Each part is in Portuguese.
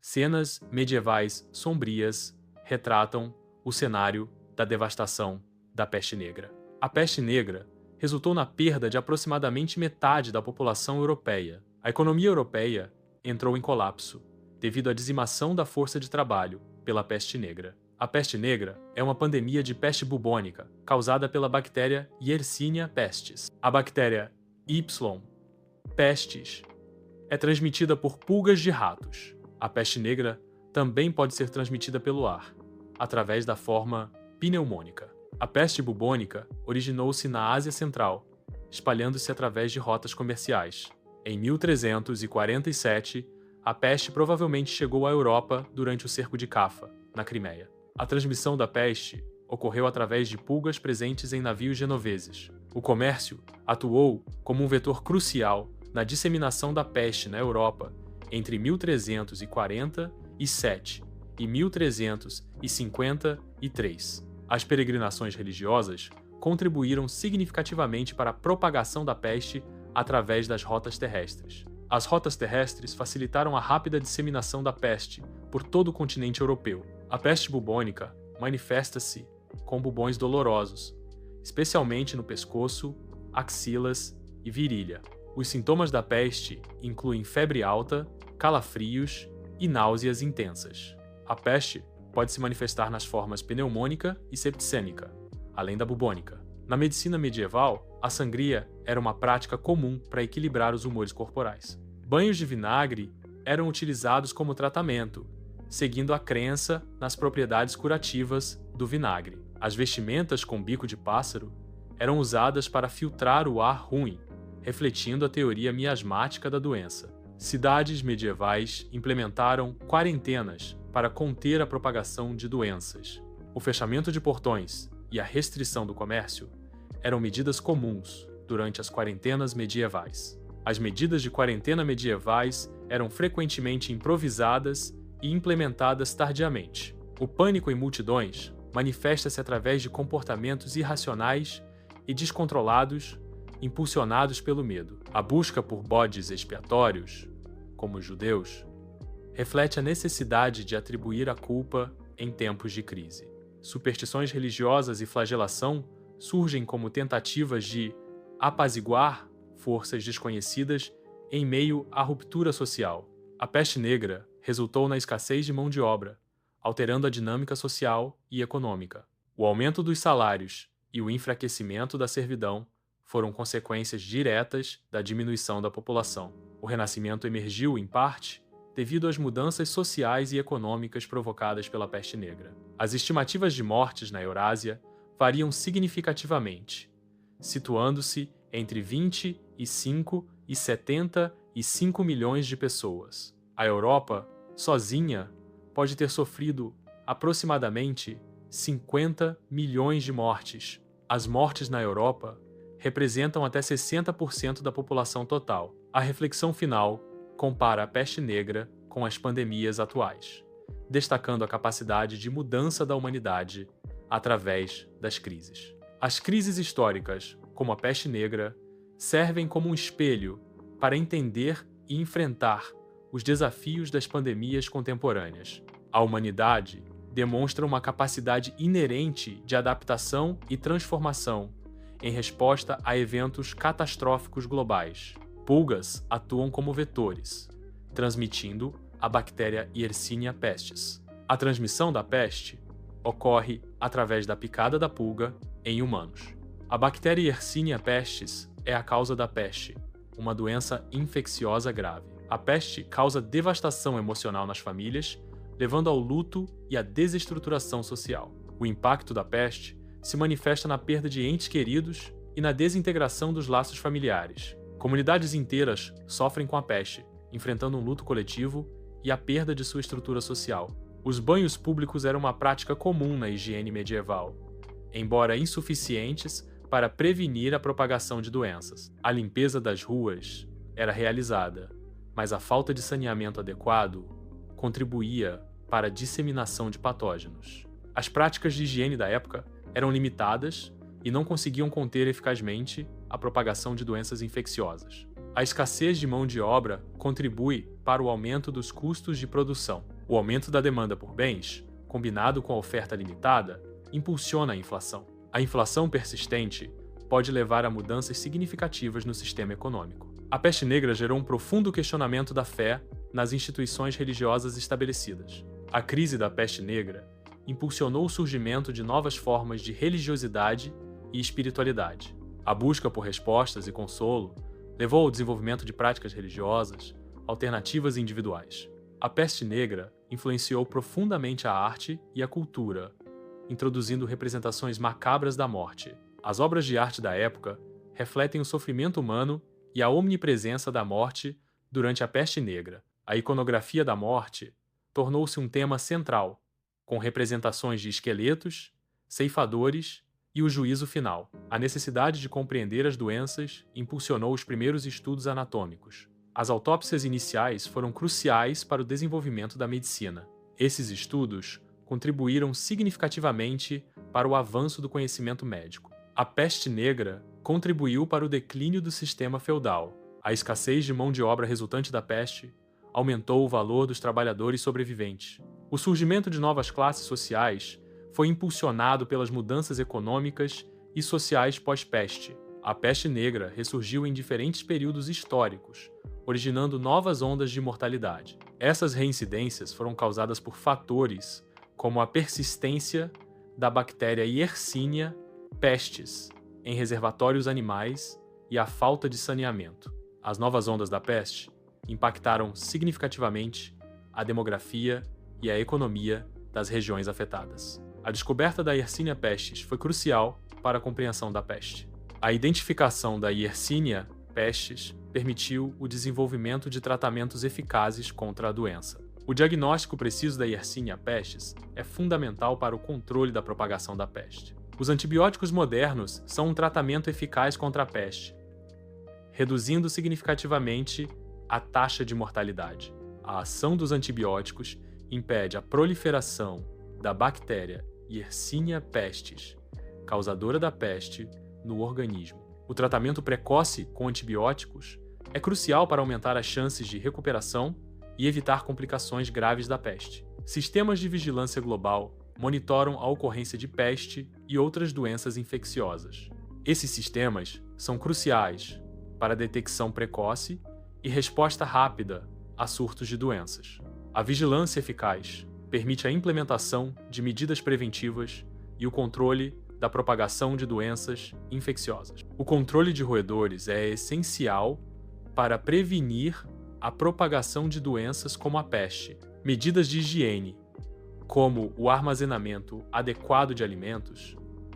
Cenas medievais sombrias retratam o cenário da devastação da peste negra. A peste negra resultou na perda de aproximadamente metade da população europeia. A economia europeia entrou em colapso devido à dizimação da força de trabalho pela peste negra. A peste negra é uma pandemia de peste bubônica causada pela bactéria Yersinia pestis. A bactéria Y. pestis é transmitida por pulgas de ratos. A peste negra também pode ser transmitida pelo ar, através da forma pneumônica. A peste bubônica originou-se na Ásia Central, espalhando-se através de rotas comerciais. Em 1347, a peste provavelmente chegou à Europa durante o cerco de Cafa, na Crimeia. A transmissão da peste ocorreu através de pulgas presentes em navios genoveses. O comércio atuou como um vetor crucial na disseminação da peste na Europa entre 1347 e 1353. As peregrinações religiosas contribuíram significativamente para a propagação da peste através das rotas terrestres. As rotas terrestres facilitaram a rápida disseminação da peste por todo o continente europeu. A peste bubônica manifesta-se com bubões dolorosos, especialmente no pescoço, axilas e virilha. Os sintomas da peste incluem febre alta, calafrios e náuseas intensas. A peste pode se manifestar nas formas pneumônica e septicêmica, além da bubônica. Na medicina medieval, a sangria era uma prática comum para equilibrar os humores corporais. Banhos de vinagre eram utilizados como tratamento, seguindo a crença nas propriedades curativas do vinagre. As vestimentas com bico de pássaro eram usadas para filtrar o ar ruim, refletindo a teoria miasmática da doença. Cidades medievais implementaram quarentenas para conter a propagação de doenças. O fechamento de portões e a restrição do comércio eram medidas comuns durante as quarentenas medievais. As medidas de quarentena medievais eram frequentemente improvisadas e implementadas tardiamente. O pânico em multidões manifesta-se através de comportamentos irracionais e descontrolados, impulsionados pelo medo. A busca por bodes expiatórios, como os judeus, reflete a necessidade de atribuir a culpa em tempos de crise. Superstições religiosas e flagelação surgem como tentativas de apaziguar forças desconhecidas em meio à ruptura social. A peste negra resultou na escassez de mão de obra, alterando a dinâmica social e econômica. O aumento dos salários e o enfraquecimento da servidão foram consequências diretas da diminuição da população. O Renascimento emergiu, em parte, devido às mudanças sociais e econômicas provocadas pela peste negra. As estimativas de mortes na Eurásia variam significativamente, situando-se entre 25 e 75 milhões de pessoas. A Europa, sozinha, pode ter sofrido aproximadamente 50 milhões de mortes. As mortes na Europa representam até 60% da população total. A reflexão final compara a peste negra com as pandemias atuais, destacando a capacidade de mudança da humanidade através das crises. As crises históricas, como a peste negra, servem como um espelho para entender e enfrentar os desafios das pandemias contemporâneas. A humanidade demonstra uma capacidade inerente de adaptação e transformação em resposta a eventos catastróficos globais. Pulgas atuam como vetores, transmitindo a bactéria Yersinia pestis. A transmissão da peste ocorre através da picada da pulga em humanos. A bactéria Yersinia pestis é a causa da peste, uma doença infecciosa grave. A peste causa devastação emocional nas famílias, levando ao luto e à desestruturação social. O impacto da peste se manifesta na perda de entes queridos e na desintegração dos laços familiares. Comunidades inteiras sofrem com a peste, enfrentando um luto coletivo e a perda de sua estrutura social. Os banhos públicos eram uma prática comum na higiene medieval, embora insuficientes para prevenir a propagação de doenças. A limpeza das ruas era realizada, mas a falta de saneamento adequado contribuía para a disseminação de patógenos. As práticas de higiene da época eram limitadas e não conseguiam conter eficazmente a propagação de doenças infecciosas. A escassez de mão de obra contribui para o aumento dos custos de produção. O aumento da demanda por bens, combinado com a oferta limitada, impulsiona a inflação. A inflação persistente pode levar a mudanças significativas no sistema econômico. A peste negra gerou um profundo questionamento da fé nas instituições religiosas estabelecidas. A crise da peste negra impulsionou o surgimento de novas formas de religiosidade e espiritualidade. A busca por respostas e consolo levou ao desenvolvimento de práticas religiosas alternativas e individuais. A peste negra influenciou profundamente a arte e a cultura, introduzindo representações macabras da morte. As obras de arte da época refletem o sofrimento humano e a omnipresença da morte durante a peste negra. A iconografia da morte tornou-se um tema central, com representações de esqueletos, ceifadores e o juízo final. A necessidade de compreender as doenças impulsionou os primeiros estudos anatômicos. As autópsias iniciais foram cruciais para o desenvolvimento da medicina. Esses estudos contribuíram significativamente para o avanço do conhecimento médico. A peste negra contribuiu para o declínio do sistema feudal. A escassez de mão de obra resultante da peste aumentou o valor dos trabalhadores sobreviventes. O surgimento de novas classes sociais foi impulsionado pelas mudanças econômicas e sociais pós-peste. A peste negra ressurgiu em diferentes períodos históricos, originando novas ondas de mortalidade. Essas reincidências foram causadas por fatores como a persistência da bactéria Yersinia pestis em reservatórios animais e a falta de saneamento. As novas ondas da peste impactaram significativamente a demografia e a economia das regiões afetadas. A descoberta da Yersinia pestis foi crucial para a compreensão da peste. A identificação da Yersinia pestis permitiu o desenvolvimento de tratamentos eficazes contra a doença. O diagnóstico preciso da Yersinia pestis é fundamental para o controle da propagação da peste. Os antibióticos modernos são um tratamento eficaz contra a peste, reduzindo significativamente a taxa de mortalidade. A ação dos antibióticos impede a proliferação da bactéria Yersinia pestis, causadora da peste, no organismo. O tratamento precoce com antibióticos é crucial para aumentar as chances de recuperação e evitar complicações graves da peste. Sistemas de vigilância global monitoram a ocorrência de peste e outras doenças infecciosas. Esses sistemas são cruciais para a detecção precoce e resposta rápida a surtos de doenças. A vigilância eficaz permite a implementação de medidas preventivas e o controle da propagação de doenças infecciosas. O controle de roedores é essencial para prevenir a propagação de doenças como a peste. Medidas de higiene, como o armazenamento adequado de alimentos,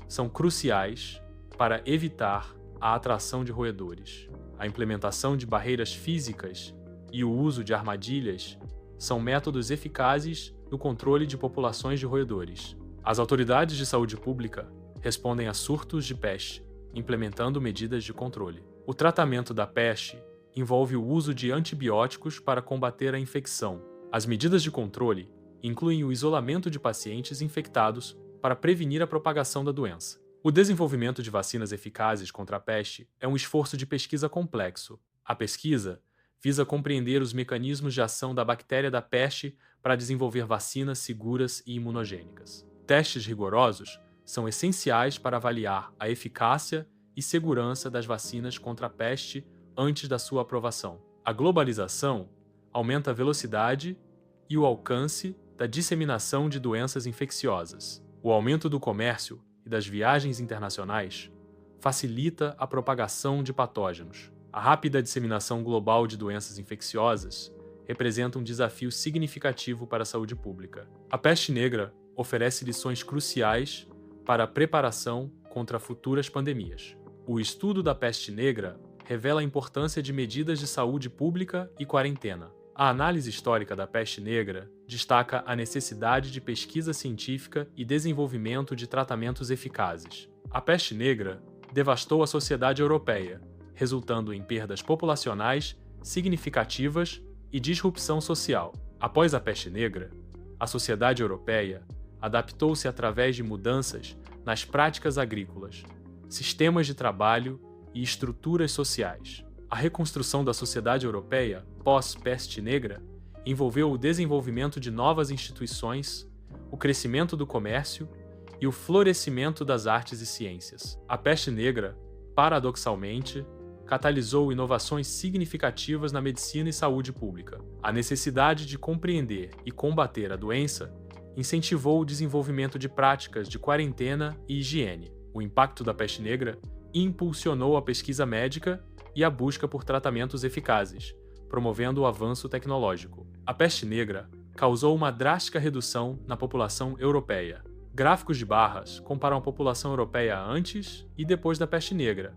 são cruciais para evitar a atração de roedores. A implementação de barreiras físicas e o uso de armadilhas são métodos eficazes no controle de populações de roedores. As autoridades de saúde pública respondem a surtos de peste, implementando medidas de controle. O tratamento da peste envolve o uso de antibióticos para combater a infecção. As medidas de controle incluem o isolamento de pacientes infectados para prevenir a propagação da doença. O desenvolvimento de vacinas eficazes contra a peste é um esforço de pesquisa complexo. A pesquisa visa compreender os mecanismos de ação da bactéria da peste para desenvolver vacinas seguras e imunogênicas. Testes rigorosos são essenciais para avaliar a eficácia e segurança das vacinas contra a peste antes da sua aprovação. A globalização aumenta a velocidade e o alcance da disseminação de doenças infecciosas. O aumento do comércio e das viagens internacionais facilita a propagação de patógenos. A rápida disseminação global de doenças infecciosas representa um desafio significativo para a saúde pública. A peste negra oferece lições cruciais para a preparação contra futuras pandemias. O estudo da peste negra revela a importância de medidas de saúde pública e quarentena. A análise histórica da peste negra destaca a necessidade de pesquisa científica e desenvolvimento de tratamentos eficazes. A peste negra devastou a sociedade europeia, resultando em perdas populacionais significativas e disrupção social. Após a peste negra, a sociedade europeia adaptou-se através de mudanças nas práticas agrícolas, sistemas de trabalho e estruturas sociais. A reconstrução da sociedade europeia pós-peste negra envolveu o desenvolvimento de novas instituições, o crescimento do comércio e o florescimento das artes e ciências. A peste negra, paradoxalmente, catalisou inovações significativas na medicina e saúde pública. A necessidade de compreender e combater a doença incentivou o desenvolvimento de práticas de quarentena e higiene. O impacto da peste negra impulsionou a pesquisa médica e a busca por tratamentos eficazes, promovendo o avanço tecnológico. A peste negra causou uma drástica redução na população europeia. Gráficos de barras comparam a população europeia antes e depois da peste negra,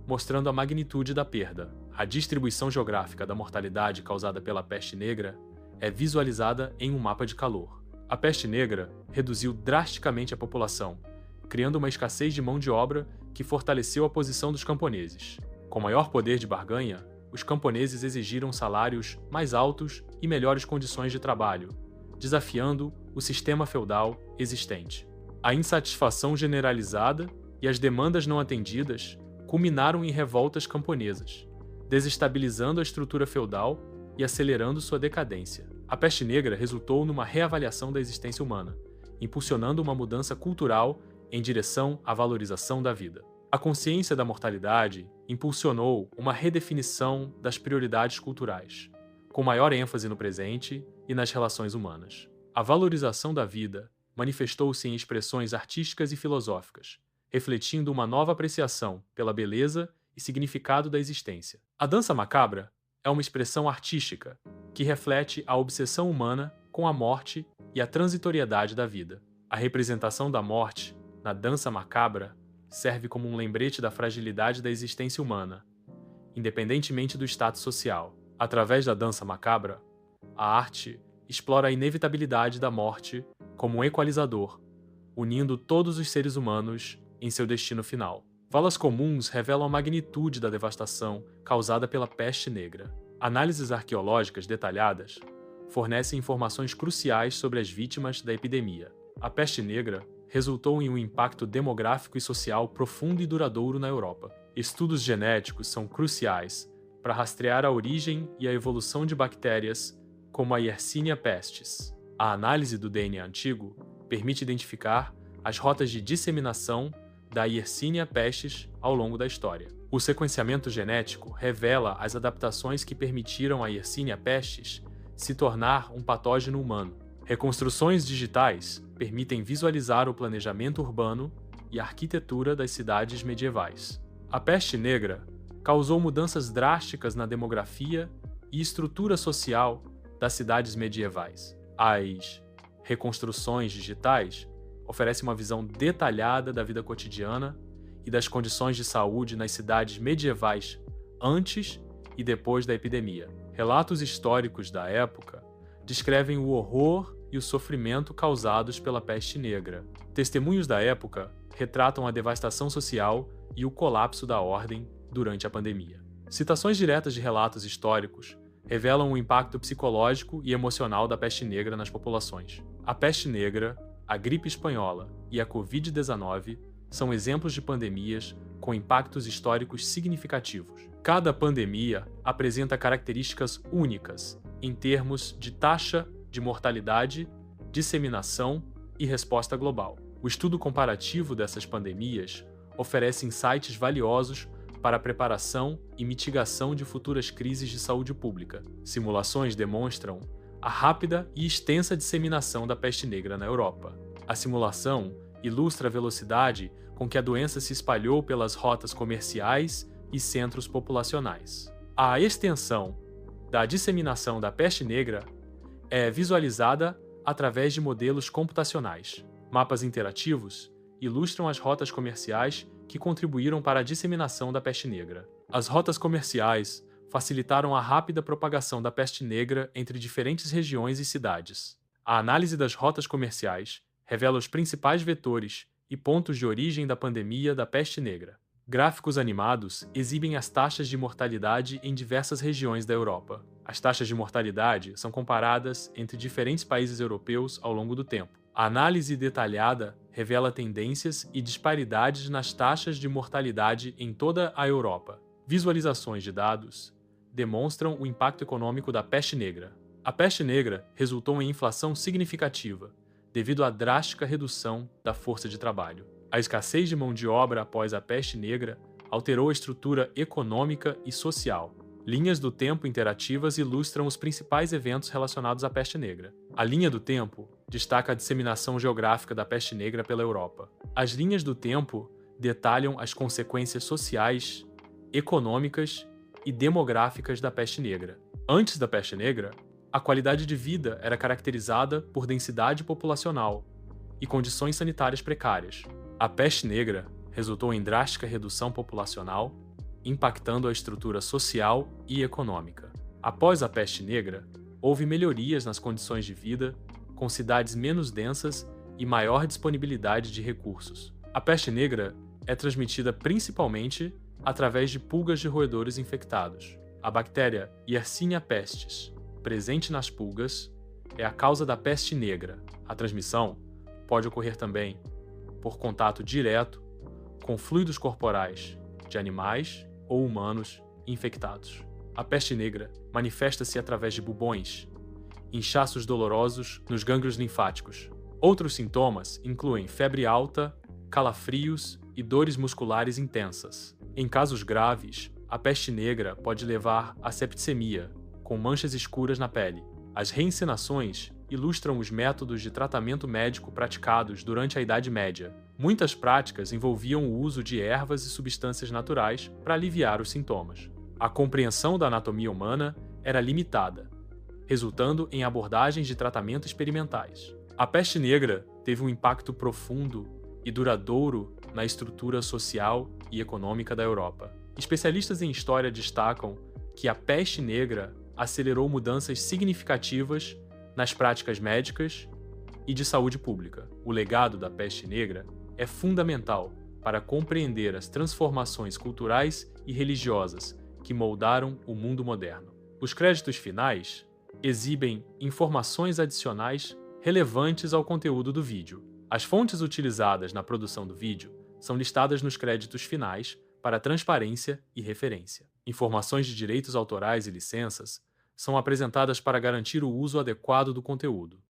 mostrando a magnitude da perda. A distribuição geográfica da mortalidade causada pela peste negra é visualizada em um mapa de calor. A peste negra reduziu drasticamente a população, criando uma escassez de mão de obra que fortaleceu a posição dos camponeses. Com maior poder de barganha, os camponeses exigiram salários mais altos e melhores condições de trabalho, desafiando o sistema feudal existente. A insatisfação generalizada e as demandas não atendidas culminaram em revoltas camponesas, desestabilizando a estrutura feudal e acelerando sua decadência. A peste negra resultou numa reavaliação da existência humana, impulsionando uma mudança cultural em direção à valorização da vida. A consciência da mortalidade impulsionou uma redefinição das prioridades culturais, com maior ênfase no presente e nas relações humanas. A valorização da vida manifestou-se em expressões artísticas e filosóficas, refletindo uma nova apreciação pela beleza e significado da existência. A dança macabra é uma expressão artística que reflete a obsessão humana com a morte e a transitoriedade da vida. A representação da morte na dança macabra serve como um lembrete da fragilidade da existência humana, independentemente do status social. Através da dança macabra, a arte explora a inevitabilidade da morte como um equalizador, unindo todos os seres humanos em seu destino final. Valas comuns revelam a magnitude da devastação causada pela peste negra. Análises arqueológicas detalhadas fornecem informações cruciais sobre as vítimas da epidemia. A peste negra resultou em um impacto demográfico e social profundo e duradouro na Europa. Estudos genéticos são cruciais para rastrear a origem e a evolução de bactérias como a Yersinia pestis. A análise do DNA antigo permite identificar as rotas de disseminação da Yersinia pestis ao longo da história. O sequenciamento genético revela as adaptações que permitiram a Yersinia pestis se tornar um patógeno humano. Reconstruções digitais permitem visualizar o planejamento urbano e a arquitetura das cidades medievais. A peste negra causou mudanças drásticas na demografia e estrutura social das cidades medievais. As reconstruções digitais oferecem uma visão detalhada da vida cotidiana e das condições de saúde nas cidades medievais antes e depois da epidemia. Relatos históricos da época descrevem o horror e o sofrimento causados pela peste negra. Testemunhos da época retratam a devastação social e o colapso da ordem durante a pandemia. Citações diretas de relatos históricos revelam o impacto psicológico e emocional da peste negra nas populações. A peste negra, a gripe espanhola e a Covid-19 são exemplos de pandemias com impactos históricos significativos. Cada pandemia apresenta características únicas em termos de taxa de mortalidade, disseminação e resposta global. O estudo comparativo dessas pandemias oferece insights valiosos para a preparação e mitigação de futuras crises de saúde pública. Simulações demonstram a rápida e extensa disseminação da peste negra na Europa. A simulação ilustra a velocidade com que a doença se espalhou pelas rotas comerciais e centros populacionais. A extensão da disseminação da peste negra é visualizada através de modelos computacionais. Mapas interativos ilustram as rotas comerciais que contribuíram para a disseminação da peste negra. As rotas comerciais facilitaram a rápida propagação da peste negra entre diferentes regiões e cidades. A análise das rotas comerciais revela os principais vetores e pontos de origem da pandemia da peste negra. Gráficos animados exibem as taxas de mortalidade em diversas regiões da Europa. As taxas de mortalidade são comparadas entre diferentes países europeus ao longo do tempo. A análise detalhada revela tendências e disparidades nas taxas de mortalidade em toda a Europa. Visualizações de dados demonstram o impacto econômico da peste negra. A peste negra resultou em inflação significativa, devido à drástica redução da força de trabalho. A escassez de mão de obra após a peste negra alterou a estrutura econômica e social. Linhas do tempo interativas ilustram os principais eventos relacionados à peste negra. A linha do tempo destaca a disseminação geográfica da peste negra pela Europa. As linhas do tempo detalham as consequências sociais, econômicas e demográficas da peste negra. Antes da peste negra, a qualidade de vida era caracterizada por densidade populacional e condições sanitárias precárias. A peste negra resultou em drástica redução populacional, impactando a estrutura social e econômica. Após a peste negra, houve melhorias nas condições de vida, com cidades menos densas e maior disponibilidade de recursos. A peste negra é transmitida principalmente através de pulgas de roedores infectados. A bactéria Yersinia pestis, presente nas pulgas, é a causa da peste negra. A transmissão pode ocorrer também por contato direto com fluidos corporais de animais ou humanos infectados. A peste negra manifesta-se através de bubões, inchaços dolorosos nos gânglios linfáticos. Outros sintomas incluem febre alta, calafrios e dores musculares intensas. Em casos graves, a peste negra pode levar à septicemia, com manchas escuras na pele. As reencenações ilustram os métodos de tratamento médico praticados durante a Idade Média. Muitas práticas envolviam o uso de ervas e substâncias naturais para aliviar os sintomas. A compreensão da anatomia humana era limitada, resultando em abordagens de tratamento experimentais. A peste negra teve um impacto profundo e duradouro na estrutura social e econômica da Europa. Especialistas em história destacam que a peste negra acelerou mudanças significativas nas práticas médicas e de saúde pública. O legado da peste negra é fundamental para compreender as transformações culturais e religiosas que moldaram o mundo moderno. Os créditos finais exibem informações adicionais relevantes ao conteúdo do vídeo. As fontes utilizadas na produção do vídeo são listadas nos créditos finais para transparência e referência. Informações de direitos autorais e licenças são apresentadas para garantir o uso adequado do conteúdo.